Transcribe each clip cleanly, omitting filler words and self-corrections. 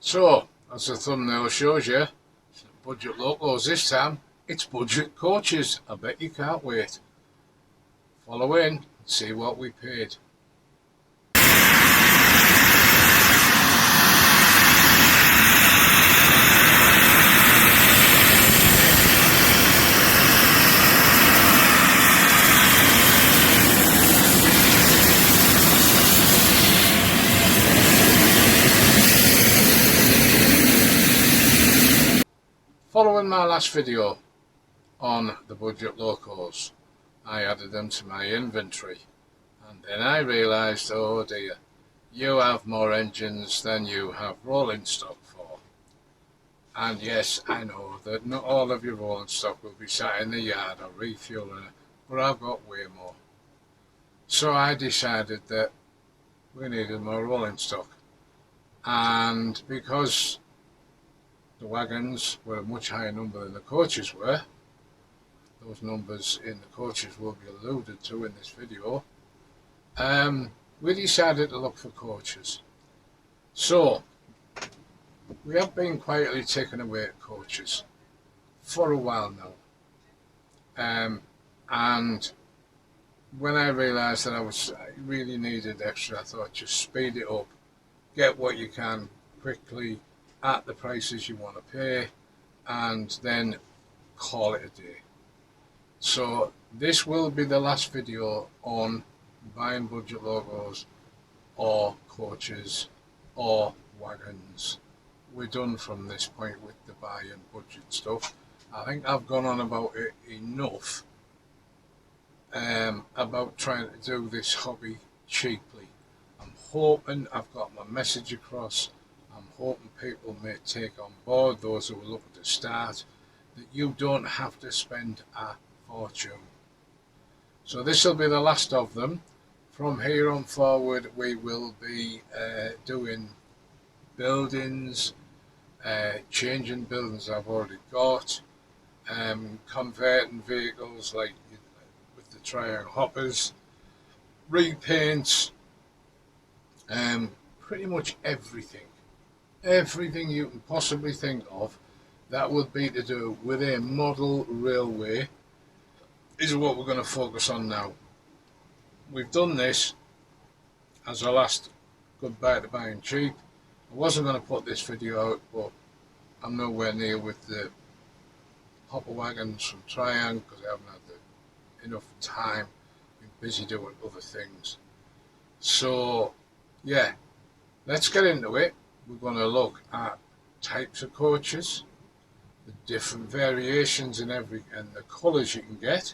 So, as the thumbnail shows you, it's not budget locos this time, it's budget coaches. I bet you can't wait. Follow in and see what we paid. Following my last video on the budget locos, I added them to my inventory, and then I realised, oh dear, you have more engines than you have rolling stock for. And yes, I know that not all of your rolling stock will be sat in the yard or refuelling it, but I've got way more. So I decided that we needed more rolling stock, and because the wagons were a much higher number than the coaches were, those numbers in the coaches will be alluded to in this video, we decided to look for coaches. So we have been quietly taking away at coaches for a while now, and when I realised that I really needed extra, I thought just speed it up, get what you can quickly at the prices you want to pay, and then call it a day. So this will be the last video on buying budget locos or coaches or wagons. We're done from this point with the buying budget stuff. I think I've gone on about it enough about trying to do this hobby cheaply. I'm hoping I've got my message across. I'm hoping people may take on board, those who are looking to start, that you don't have to spend a fortune. So this will be the last of them. From here on forward we will be doing buildings, changing buildings I've already got, converting vehicles like with the triangle hoppers, repaints, pretty much everything you can possibly think of that would be to do with a model railway is what we're going to focus on now. We've done this as our last goodbye to buying cheap. I wasn't going to put this video out, but I'm nowhere near with the hopper wagons from Triangle because I haven't had enough time. Been busy doing other things. So yeah, let's get into it. We're going to look at types of coaches, the different variations in and the colours you can get,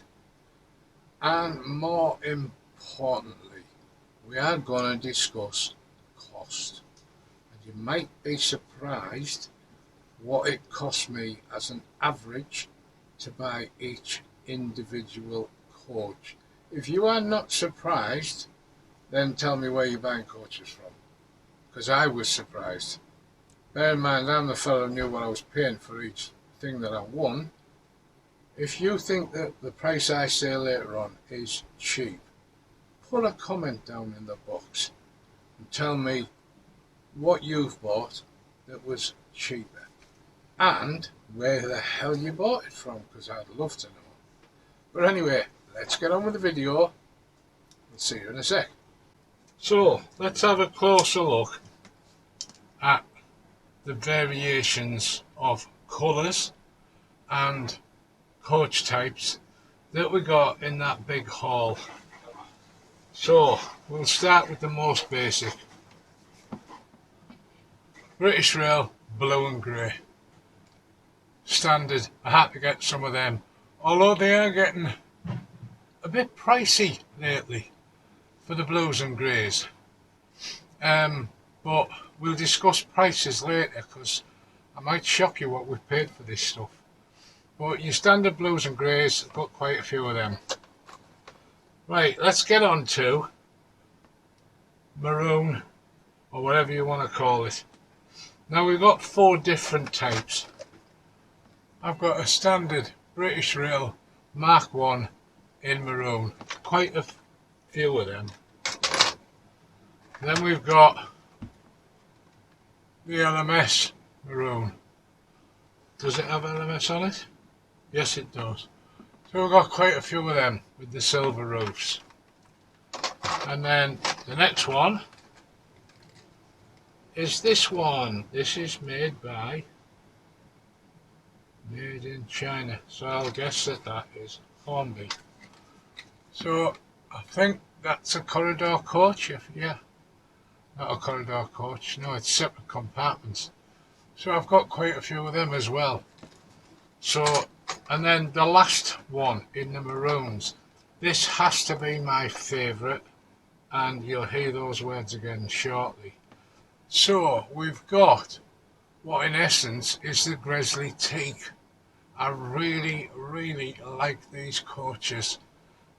and more importantly, we are going to discuss cost. And you might be surprised what it cost me as an average to buy each individual coach. If you are not surprised, then tell me where you're buying coaches from, because I was surprised. Bear in mind, I'm the fellow who knew what I was paying for each thing that I won. If you think that the price I say later on is cheap, put a comment down in the box and tell me what you've bought that was cheaper and where the hell you bought it from, because I'd love to know. But anyway, let's get on with the video. We'll see you in a sec. So let's have a closer look at the variations of colours and coach types that we got in that big haul. So we'll start with the most basic. British Rail blue and grey. Standard. I had to get some of them, although they are getting a bit pricey lately for the blues and greys. But we'll discuss prices later because I might shock you what we've paid for this stuff. But your standard blues and greys, I've got quite a few of them. Right, let's get on to maroon, or whatever you want to call it. Now we've got 4 different types. I've got a standard British Rail Mark 1 in maroon, quite a few of them. Then we've got the LMS maroon. Does it have LMS on it? Yes, it does. So we've got quite a few of them with the silver roofs. And then the next one is this one. This is made in China. So I'll guess that is Hornby. So I think that's a corridor coach. Yeah, not a corridor coach. No, it's separate compartments. So I've got quite a few of them as well. So, and then the last one in the maroons. This has to be my favourite, and you'll hear those words again shortly. So we've got what in essence is the Grizzly teak. I really, really like these coaches.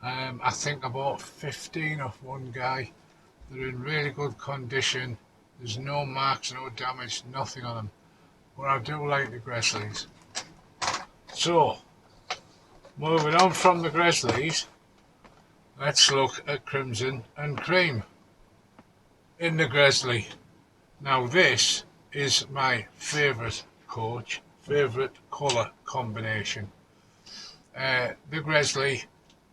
I think I bought 15 off one guy. They're in really good condition. There's no marks, no damage, nothing on them. But I do like the Grizzlies. So, moving on from the Grizzlies, let's look at Crimson and Cream in the Grizzly. Now this is my favourite coach, favourite colour combination. The Grizzly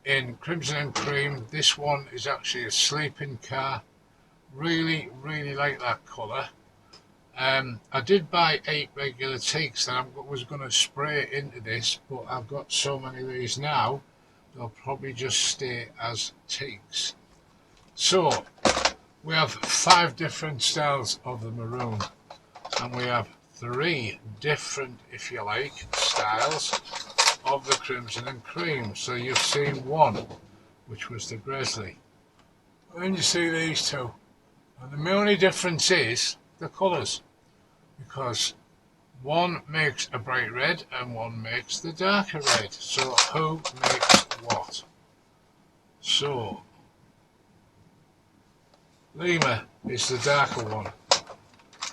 in Crimson and Cream. This one is actually a sleeping car. Really, really like that colour. I did buy 8 regular teaks that I was going to spray into this, but I've got so many of these now, they'll probably just stay as teaks. So, we have 5 different styles of the maroon, and we have 3 different, if you like, styles of the Crimson and Cream. So you've seen one, which was the Grizzly. And then you see these two. And the only difference is the colours, because one makes a bright red and one makes the darker red. So who makes what? So Lima is the darker one,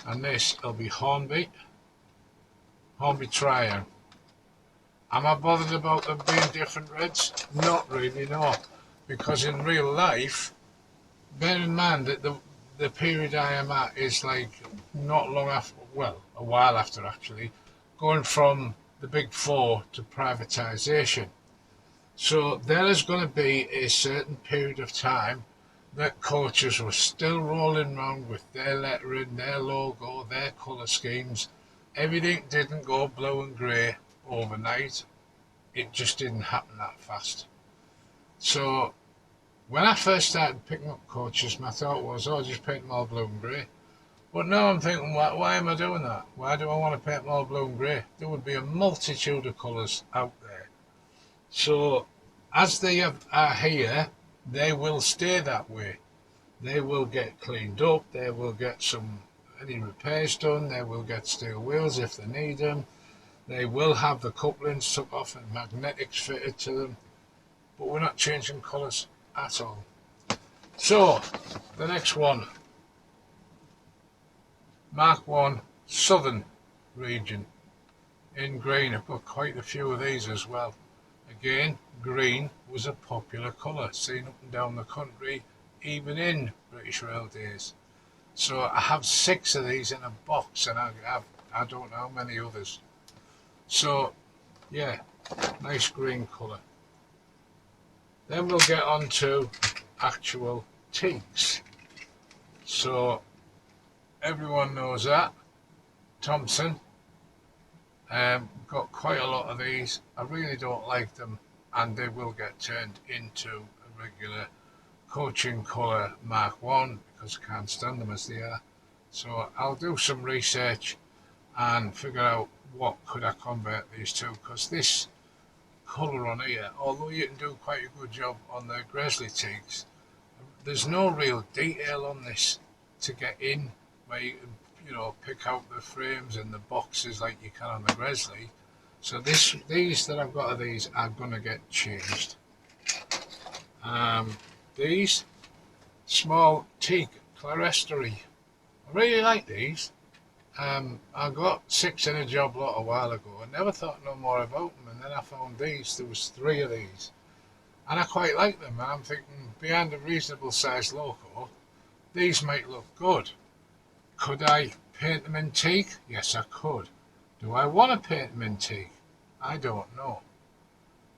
and this will be Hornby Triumph. Am I bothered about them being different reds? Not really, no, because in real life, bear in mind that the period I am at is like not long after, well, a while after actually, going from the big 4 to privatisation. So there is going to be a certain period of time that coaches were still rolling around with their lettering, their logo, their colour schemes. Everything didn't go blue and grey overnight. It just didn't happen that fast. So when I first started picking up coaches, my thought was, oh, just paint them all blue and grey. But now I'm thinking, why am I doing that? Why do I want to paint them all blue and grey? There would be a multitude of colours out there. So as they are here, they will stay that way. They will get cleaned up, they will get any repairs done, they will get steel wheels if they need them, they will have the couplings took off and magnetics fitted to them, but we're not changing colours at all. So, the next one, Mark 1 Southern region in green. I've got quite a few of these as well. Again, green was a popular colour, seen up and down the country, even in British Rail days. So I have 6 of these in a box, and I don't know how many others. So, yeah, nice green colour. Then we'll get on to actual teaks. So, everyone knows that. Thompson. Got quite a lot of these. I really don't like them, and they will get turned into a regular coaching colour Mark 1 because I can't stand them as they are. So I'll do some research and figure out what could I convert these to, because this colour on here, although you can do quite a good job on the Grizzly teaks, there's no real detail on this to get in where you can, pick out the frames and the boxes like you can on the Grizzly. So these that I've got of these are going to get changed. These small teak clerestory, I really like these. I got 6 in a job lot a while ago. I never thought no more about them, and then I found these. There was 3 of these, and I quite like them. And I'm thinking, behind a reasonable sized loco, these might look good. Could I paint them in teak? Yes, I could. Do I want to paint them in teak? I don't know.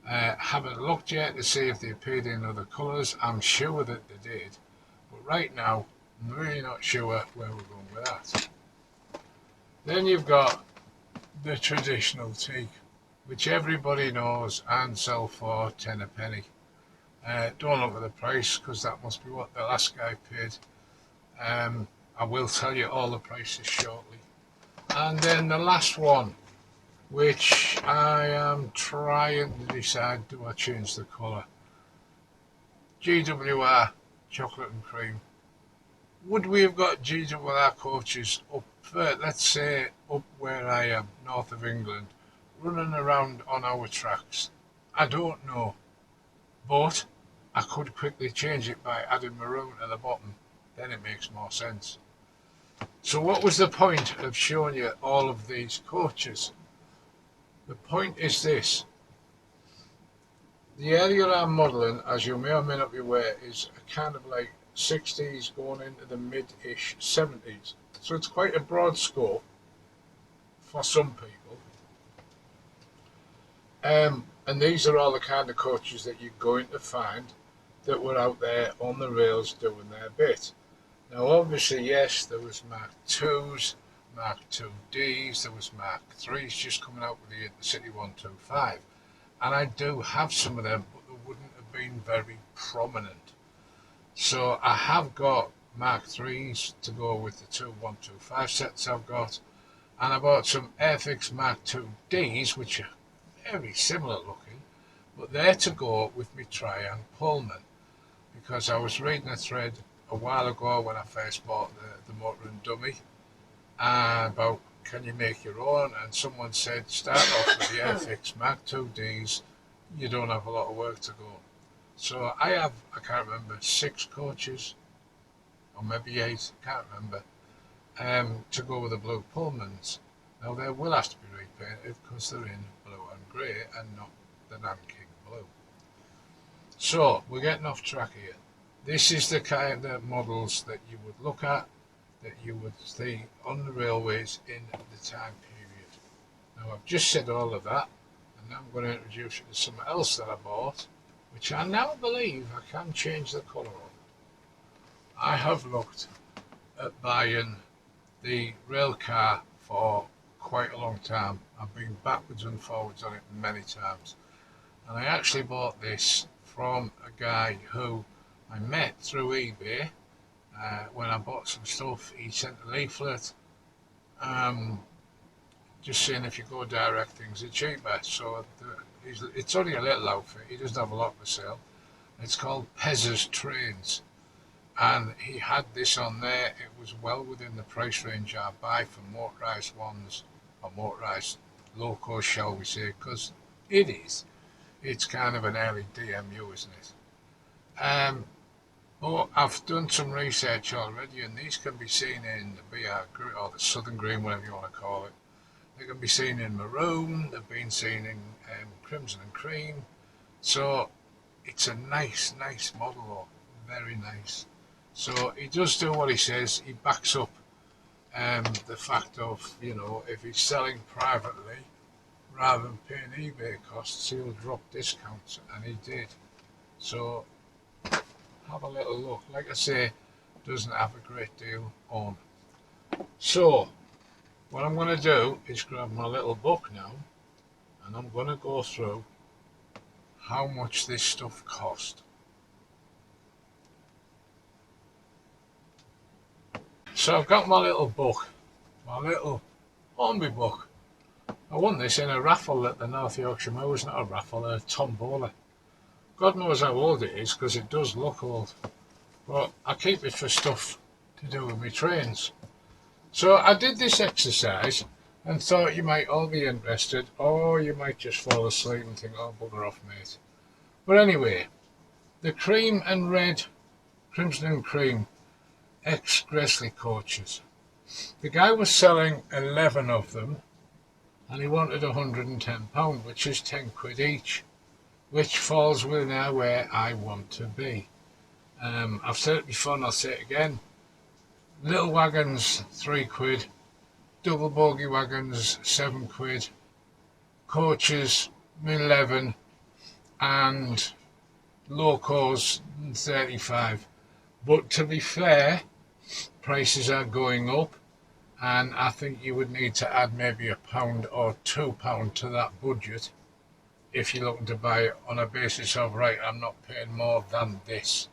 Haven't looked yet to see if they appeared in other colours. I'm sure that they did. But right now, I'm really not sure where we're going with that. Then you've got the traditional teak, which everybody knows and sell for 10 a penny. Don't look at the price, because that must be what the last guy paid. I will tell you all the prices shortly. And then the last one, which I am trying to decide, do I change the colour? GWR, chocolate and cream. Would we have got GWR coaches up, let's say, up where I am, north of England, running around on our tracks? I don't know. But I could quickly change it by adding maroon at the bottom. Then it makes more sense. So what was the point of showing you all of these coaches? The point is this. The area I'm modelling, as you may or may not be aware, is a kind of like 60s going into the mid-ish 70s. So it's quite a broad scope for some people. And these are all the kind of coaches that you're going to find that were out there on the rails doing their bit. Now obviously, yes, there was Mark IIs, Mark IIDs, there was Mark IIIs just coming out with the Intercity 125. And I do have some of them, but they wouldn't have been very prominent. So I have got Mark IIIs to go with the two 125 sets I've got. And I bought some Airfix Mark IIDs, which are very similar looking, but they're to go with my Trian Pullman, because I was reading a thread a while ago when I first bought the motor and dummy about can you make your own, and someone said start off with the Airfix Mark IIDs, you don't have a lot of work to go. So I have, I can't remember, 6 coaches, or maybe 8, can't remember, to go with the blue Pullmans. Now they will have to be repainted because they're in blue and grey and not the Nanking blue. So we're getting off track here. This is the kind of models that you would look at, that you would see on the railways in the time period. Now I've just said all of that, and now I'm going to introduce you to something else that I bought, which I now believe I can change the colour of. I have looked at buying the rail car for quite a long time. I've been backwards and forwards on it many times, and I actually bought this from a guy who I met through eBay. When I bought some stuff, he sent a leaflet just saying if you go direct things are cheaper. So it's only a little outfit, he doesn't have a lot for sale. It's called Pez's Trains, and he had this on there. It was well within the price range I buy for motorised ones, or motorised locos, shall we say, because it's kind of an early DMU, isn't it? But I've done some research already, and these can be seen in the BR Green, or the Southern Green, whatever you want to call it. They can be seen in maroon, they've been seen in crimson and cream. So it's a nice model, very nice. So he does do what he says. He backs up the fact of, you know, if he's selling privately, rather than paying eBay costs, he'll drop discounts, and he did. So have a little look. Like I say, doesn't have a great deal on. So what I'm going to do is grab my little book now, and I'm going to go through how much this stuff cost. So I've got my little book, my little Hornby book. I won this in a raffle at the North Yorkshire Moors, not a raffle, a tombola. God knows how old it is, because it does look old, but I keep it for stuff to do with my trains. So I did this exercise and thought you might all be interested, or you might just fall asleep and think, oh, bugger off, mate. But anyway, the cream and red, crimson and cream ex-Gresley coaches. The guy was selling 11 of them, and he wanted £110, which is 10 quid each, which falls within where I want to be. I've said it before and I'll say it again. Little wagons, 3 quid. double bogie wagons, £7, coaches, 11, and locos, 35. But to be fair, prices are going up, and I think you would need to add maybe £1 or £2 to that budget if you're looking to buy it on a basis of, right, I'm not paying more than this.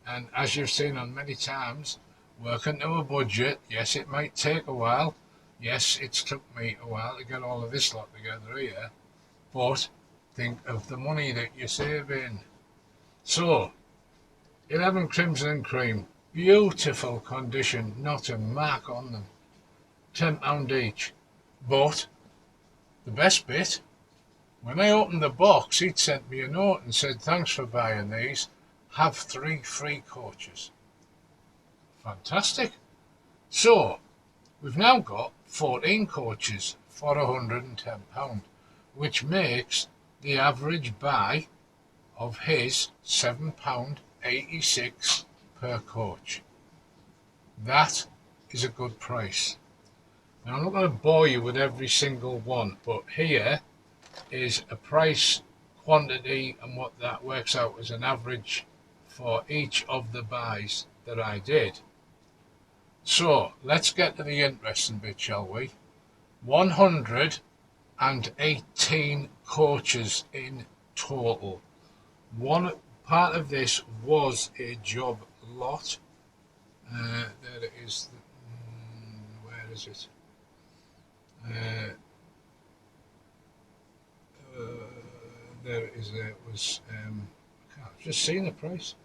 And as you've seen on many times, working to a budget, yes, it might take a while. Yes, it's took me a while to get all of this lot together here. But think of the money that you're saving. So, 11 Crimson and Cream. Beautiful condition, not a mark on them. £10 each. But the best bit, when I opened the box, he'd sent me a note and said, thanks for buying these. Have 3 free coaches. Fantastic. So, we've now got 14 coaches for £110, which makes the average buy of his £7.86 per coach. That is a good price. Now, I'm not going to bore you with every single one, but here is a price, quantity, and what that works out as an average for each of the buys that I did. So let's get to the interesting bit, shall we? 118 coaches in total. One part of this was a job lot. There it is. Where is it? There it is. There it was. I've just seen the price.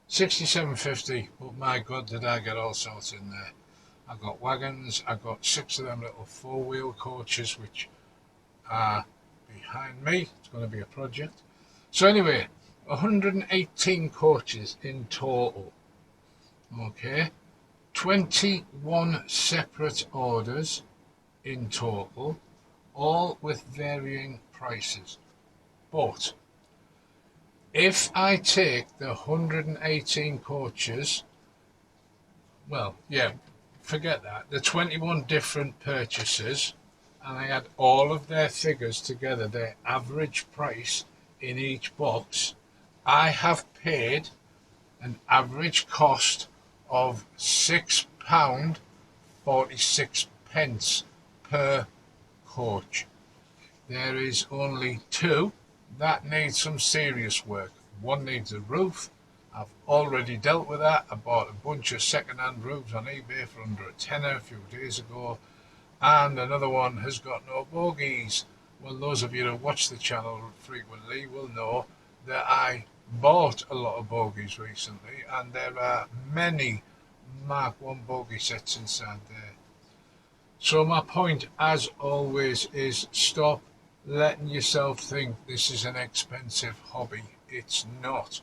£67.50, but my God, did I get all sorts in there. I got wagons, I got 6 of them little 4-wheel coaches, which are behind me. It's going to be a project. So anyway, 118 coaches in total. Okay, 21 separate orders in total, all with varying prices. But if I take the 118 coaches, well, yeah, forget that, the 21 different purchases, and I add all of their figures together, their average price in each box, I have paid an average cost of £6.46 per coach. There is only 2 that needs some serious work. One needs a roof. I've already dealt with that. I bought a bunch of second-hand roofs on eBay for under a tenner a few days ago, and another one has got no bogies. Well, those of you who watch the channel frequently will know that I bought a lot of bogies recently, and there are many Mark 1 bogie sets inside there. So my point, as always, is stop letting yourself think this is an expensive hobby. It's not.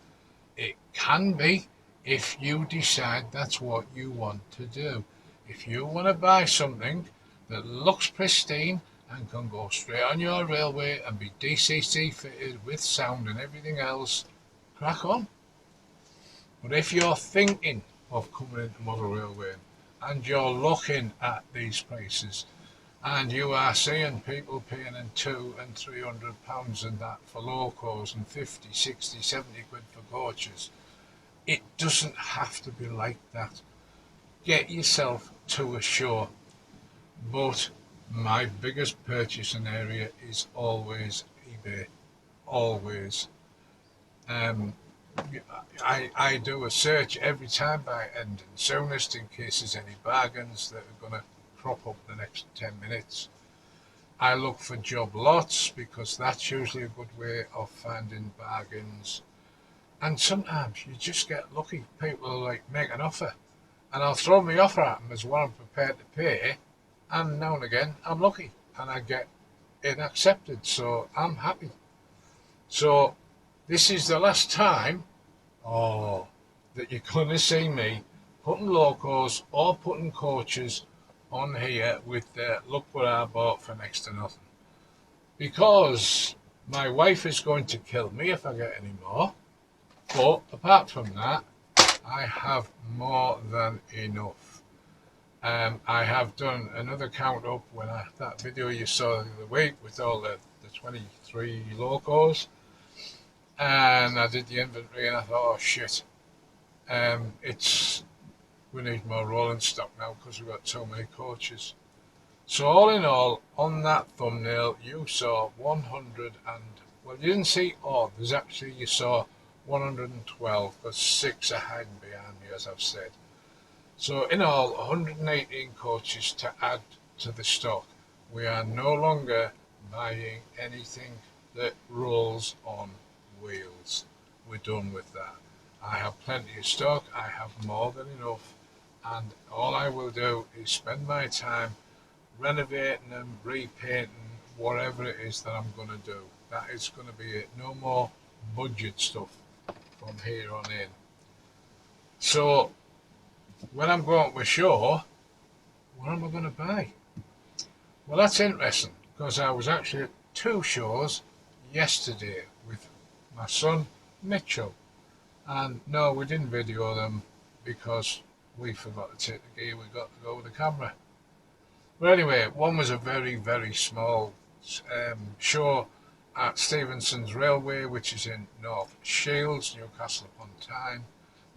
It can be if you decide that's what you want to do. If you want to buy something that looks pristine and can go straight on your railway and be DCC fitted with sound and everything else, crack on. But if you're thinking of coming into model railway and you're looking at these prices, and you are seeing people paying in £200 and £300 and that for locos, and 50, 60, 70 quid for coaches, it doesn't have to be like that. Get yourself to a show. But my biggest purchasing area is always eBay. Always. I do a search every time by ending soonest in case there's any bargains that are going to crop up the next 10 minutes. I look for job lots because that's usually a good way of finding bargains. And sometimes you just get lucky. People like make an offer, and I'll throw my offer at them as what I'm prepared to pay, and now and again I'm lucky and I get it accepted, so I'm happy. So this is the last time that you're going to see me putting locos or putting coaches on here with look what I bought for next to nothing, because my wife is going to kill me if I get any more. But apart from that, I have more than enough. I have done another count up when that video you saw the other week with all the 23 locos, and I did the inventory and I thought, oh shit, we need more rolling stock now because we've got too many coaches. So all in all, on that thumbnail, you saw 100 and, well, you didn't see all. There's actually, you saw 112, because 6 are hiding behind me, as I've said. So in all, 118 coaches to add to the stock. We are no longer buying anything that rolls on wheels. We're done with that. I have plenty of stock. I have more than enough. And all I will do is spend my time renovating them, repainting, whatever it is that I'm going to do. That is going to be it. No more budget stuff from here on in. So when I'm going to a show, what am I going to buy? Well, that's interesting, because I was actually at 2 shows yesterday with my son Mitchell, and no, we didn't video them because we forgot to take the gear. We got to go with the camera. But anyway, one was a very, very small show at Stevenson's Railway, which is in North Shields, Newcastle upon Tyne.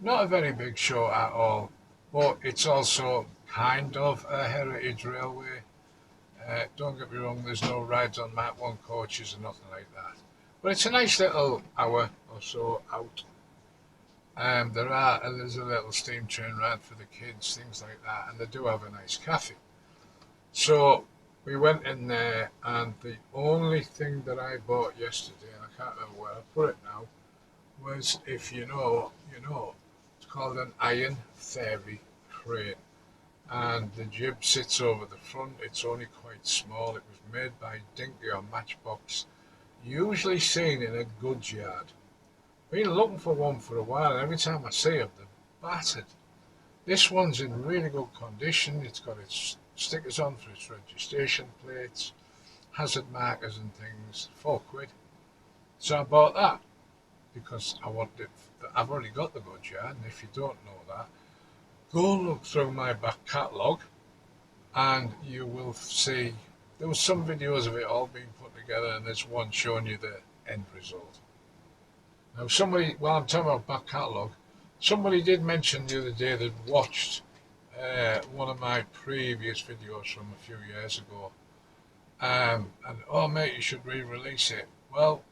Not a very big show at all, but it's also kind of a heritage railway. Don't get me wrong, there's no rides on Mark 1 coaches or nothing like that. But it's a nice little hour or so out. There's a little steam train ride for the kids, things like that, and they do have a nice cafe. So we went in there, and the only thing that I bought yesterday, and I can't remember where I put it now, was, if you know, you know. It's called an Iron Fairy crate, and the jib sits over the front. It's only quite small. It was made by Dinky or Matchbox, usually seen in a goods yard. Been looking for one for a while, and every time I see them, they're battered. This one's in really good condition. It's got its stickers on for its registration plates, hazard markers and things, £4. So I bought that because I wanted it. I've already got the goods yard, and if you don't know that, go look through my back catalogue and you will see there was some videos of it all being put together, and there's one showing you the end result. Now somebody, while I'm talking about back catalogue, somebody did mention the other day that watched one of my previous videos from a few years ago, and oh mate, you should re-release it. Well,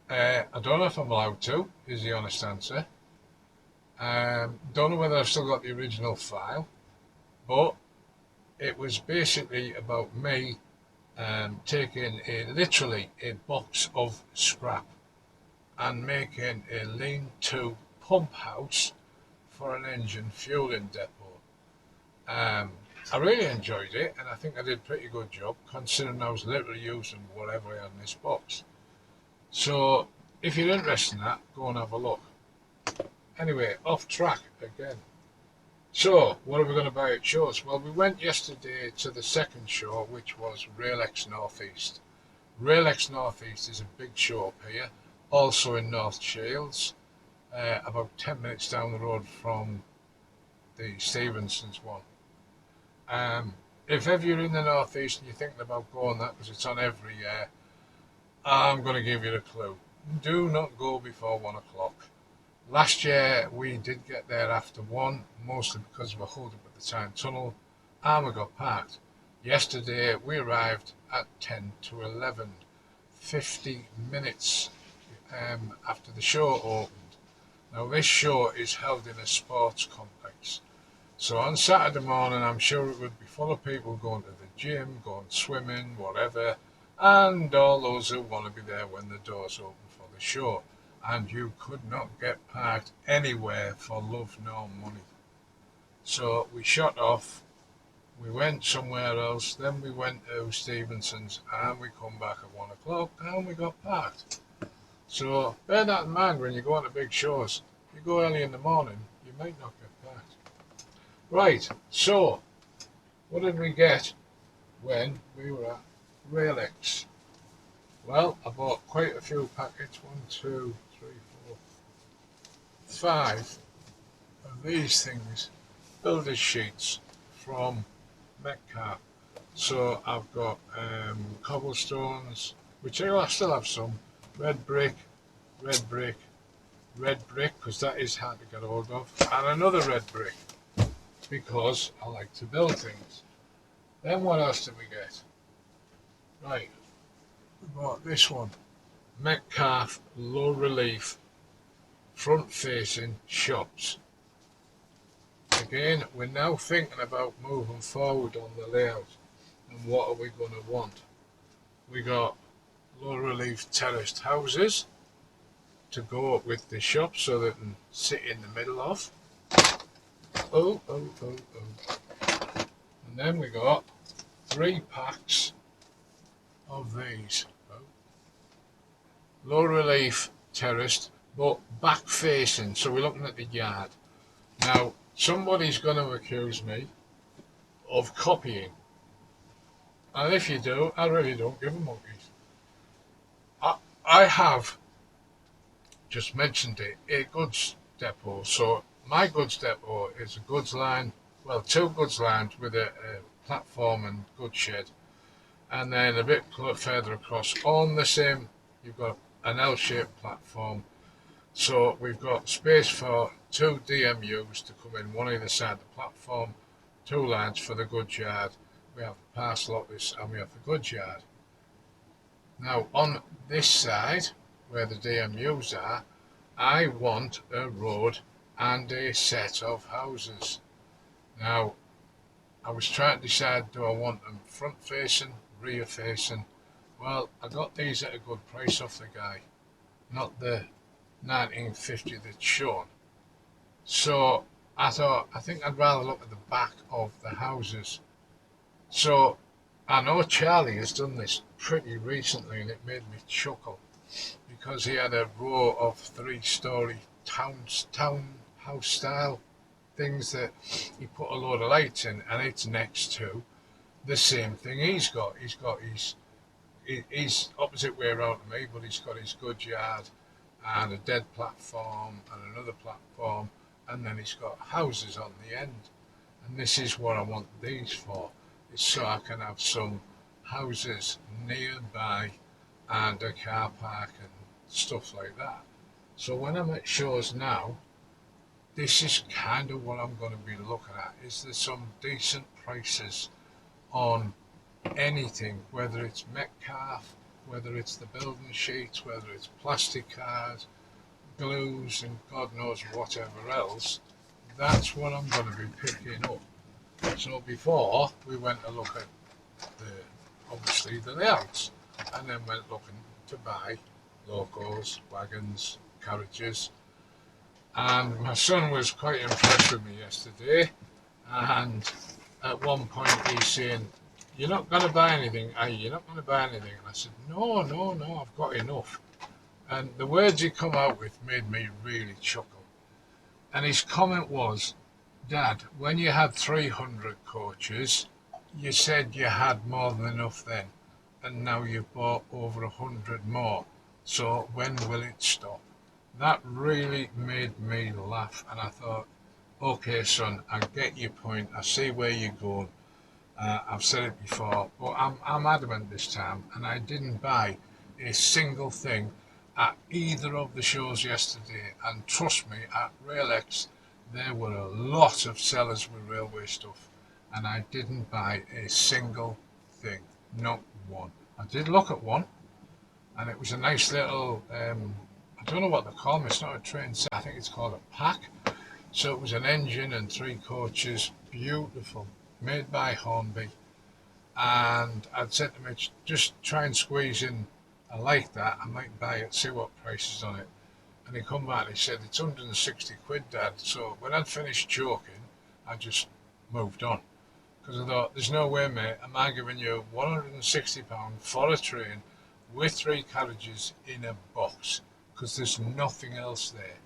I don't know if I'm allowed to, is the honest answer. Don't know whether I've still got the original file, but it was basically about me taking literally a box of scrap and making a lean-to pump house for an engine fueling depot. I really enjoyed it, and I think I did a pretty good job considering I was literally using whatever I had in this box. So if you're interested in that, go and have a look. Anyway, off track again. So what are we going to buy at shows? Well, we went yesterday to the second show, which was Rail-X Northeast. Rail-X Northeast is a big show up here, also in North Shields, about 10 minutes down the road from the Stevenson's one. If ever you're in the Northeast and you're thinking about going that, because it's on every year, I'm going to give you the clue. Do not go before 1 o'clock. Last year we did get there after 1, mostly because of a hold up at the Tyne Tunnel, and we got parked. Yesterday we arrived at 10 to 11, 50 minutes after the show opened. Now this show is held in a sports complex. So on Saturday morning I'm sure it would be full of people going to the gym, going swimming, whatever, and all those who want to be there when the doors open for the show. And you could not get parked anywhere for love nor money. So we shot off, we went somewhere else, then we went to Stevenson's, and we come back at 1 o'clock and we got parked. So bear that in mind when you go on to big shows. If you go early in the morning, you might not get parked. Right, so what did we get when we were at Rail-X? Well, I bought quite a few packets, 1, 2, 3, 4, 5 of these things, builder's sheets from Metcalfe. So I've got cobblestones, which I still have some, red brick, red brick, red brick, because that is hard to get hold of, and another red brick, because I like to build things. Then what else did we get? Right, we bought this one, Metcalfe low relief front facing shops. Again, we're now thinking about moving forward on the layout and what are we going to want. We got low relief terraced houses to go up with the shop so they can sit in the middle of. Oh. And then we got 3 packs of these. Low relief terraced, but back facing, so we're looking at the yard. Now, somebody's going to accuse me of copying. And if you do, I really don't give a monkeys. I have just mentioned it, a goods depot. So my goods depot is a goods line, well, 2 goods lines with a platform and goods shed. And then a bit further across, on the same, you've got an L-shaped platform. So we've got space for 2 DMUs to come in one either side of the platform, 2 lines for the goods yard. We have the parcel office and we have the goods yard. Now on this side, where the DMUs are, I want a road and a set of houses. Now, I was trying to decide, do I want them front facing, rear facing? Well, I got these at a good price off the guy, not the 1950 that's shown. So I thought, I think I'd rather look at the back of the houses. So I know Charlie has done this pretty recently and it made me chuckle because he had a row of 3-story townhouse style things that he put a load of lights in, and it's next to the same thing he's got. He's opposite way around to me, but he's got his goods yard and a dead platform and another platform, and then he's got houses on the end. And this is what I want these for, is so I can have some houses nearby and a car park and stuff like that. So when I'm at shows now, this is kind of what I'm going to be looking at. Is there some decent prices on anything, whether it's Metcalfe, whether it's the building sheets, whether it's plastic cards, glues and God knows whatever else. That's what I'm going to be picking up. So before we went to look at obviously the layouts, and then went looking to buy locos, wagons, carriages. And my son was quite impressed with me yesterday, and at one point he's saying, "You're not going to buy anything, are you? You're not going to buy anything?" And I said, No, I've got enough. And the words he come out with made me really chuckle. And his comment was, "Dad, when you had 300 coaches, you said you had more than enough then, and now you've bought over 100 more. So when will it stop?" That really made me laugh, and I thought, okay son, I get your point, I see where you're going. I've said it before, but I'm adamant this time, and I didn't buy a single thing at either of the shows yesterday. And trust me, at RailX there were a lot of sellers with railway stuff, and I didn't buy a single thing, not one. I did look at one, and it was a nice little I don't know what they call them, it's not a train set, I think it's called a pack. So it was an engine and 3 coaches, beautiful, made by Hornby. And I'd said to Mitch, just try and squeeze in, I like that, I might buy it, see what price is on it. And he come back and he said, it's 160 quid, Dad. So when I'd finished joking, I just moved on. Because I thought, there's no way, mate, am I giving you £160 for a train with 3 carriages in a box? Because there's nothing else there.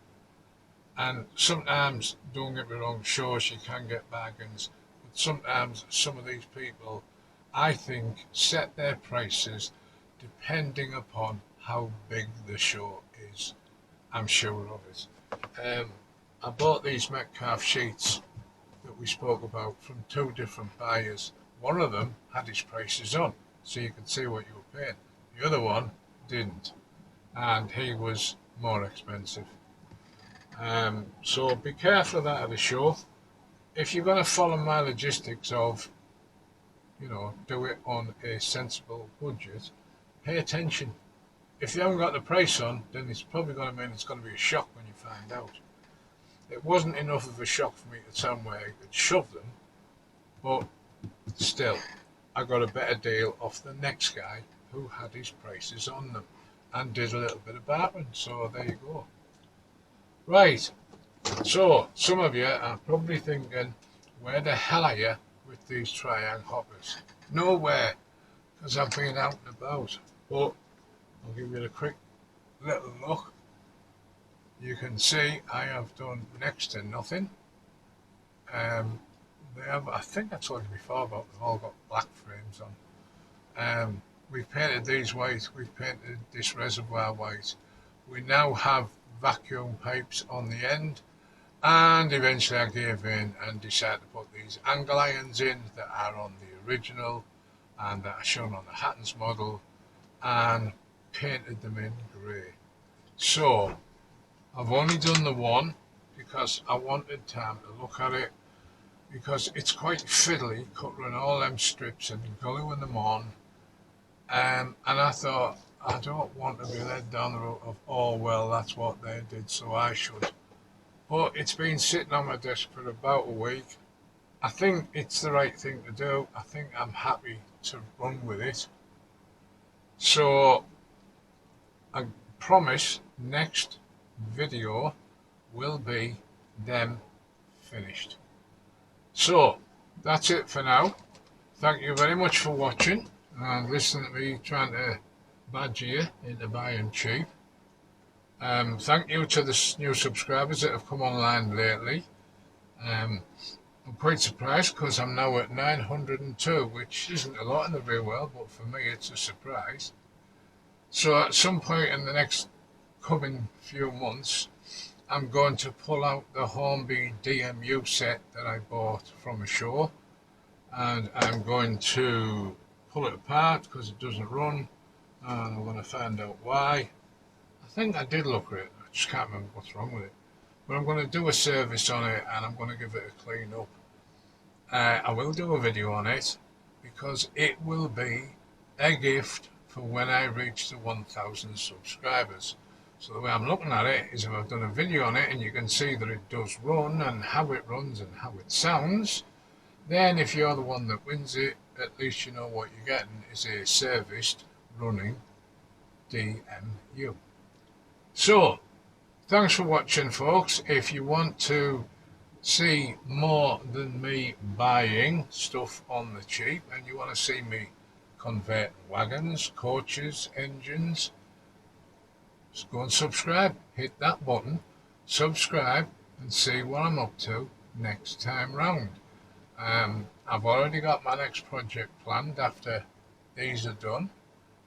And sometimes, don't get me wrong, shows you can get bargains, but sometimes some of these people, I think, set their prices depending upon how big the show is. I'm sure of it. I bought these Metcalfe sheets that that we spoke about from two different buyers. One of them had his prices on, so you could see what you were paying. The other one didn't, and he was more expensive. So be careful of that at a show. If you're going to follow my logistics of, do it on a sensible budget, pay attention. If you haven't got the price on, then it's probably going to mean it's going to be a shock when you find out. It wasn't enough of a shock for me to tell where I could shove them, but still, I got a better deal off the next guy who had his prices on them and did a little bit of bartering, so there you go. Right, so some of you are probably thinking, where the hell are you with these triang hoppers? Nowhere, because I've been out and about, but I'll give you a quick little look. You can see I have done next to nothing. I think I told you before about they've all got black frames on. We've painted these white, we've painted this reservoir white. We now have vacuum pipes on the end, and eventually I gave in and decided to put these angle irons in that are on the original and that are shown on the Hattons model, and painted them in grey. So I've only done the one because I wanted time to look at it, because it's quite fiddly cutting all them strips and gluing them on, and I thought, I don't want to be led down the road of, oh well, that's what they did, so I should. But it's been sitting on my desk for about a week. I think it's the right thing to do. I think I'm happy to run with it. So I promise next video will be them finished. So that's it for now. Thank you very much for watching and listening to me trying to badger you into buying cheap. Thank you to the new subscribers that have come online lately. I'm quite surprised because I'm now at 902, which isn't a lot in the real world, but for me it's a surprise. So at some point in the next coming few months, I'm going to pull out the Hornby DMU set that I bought from a show, and I'm going to pull it apart because it doesn't run, and I'm going to find out why. I think I did look at it, I just can't remember what's wrong with it. But I'm going to do a service on it and I'm going to give it a clean up. I will do a video on it because it will be a gift for when I reach the 1,000 subscribers. So the way I'm looking at it is, if I've done a video on it and you can see that it does run and how it runs and how it sounds, then if you're the one that wins it, at least you know what you're getting is a serviced running DMU. So thanks for watching, folks. If you want to see more than me buying stuff on the cheap and you want to see me convert wagons, coaches, engines, just go and subscribe. Hit that button, subscribe, and see what I'm up to next time round. I've already got my next project planned after these are done.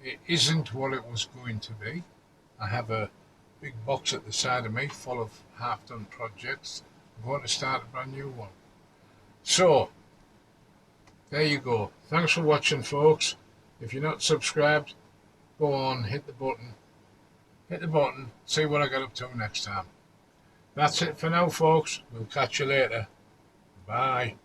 It isn't what it was going to be. I have a big box at the side of me full of half-done projects. I'm going to start a brand new one. So there you go. Thanks for watching, folks. If you're not subscribed, go on, hit the button, see what I get up to next time. That's it for now, folks. We'll catch you later. Bye.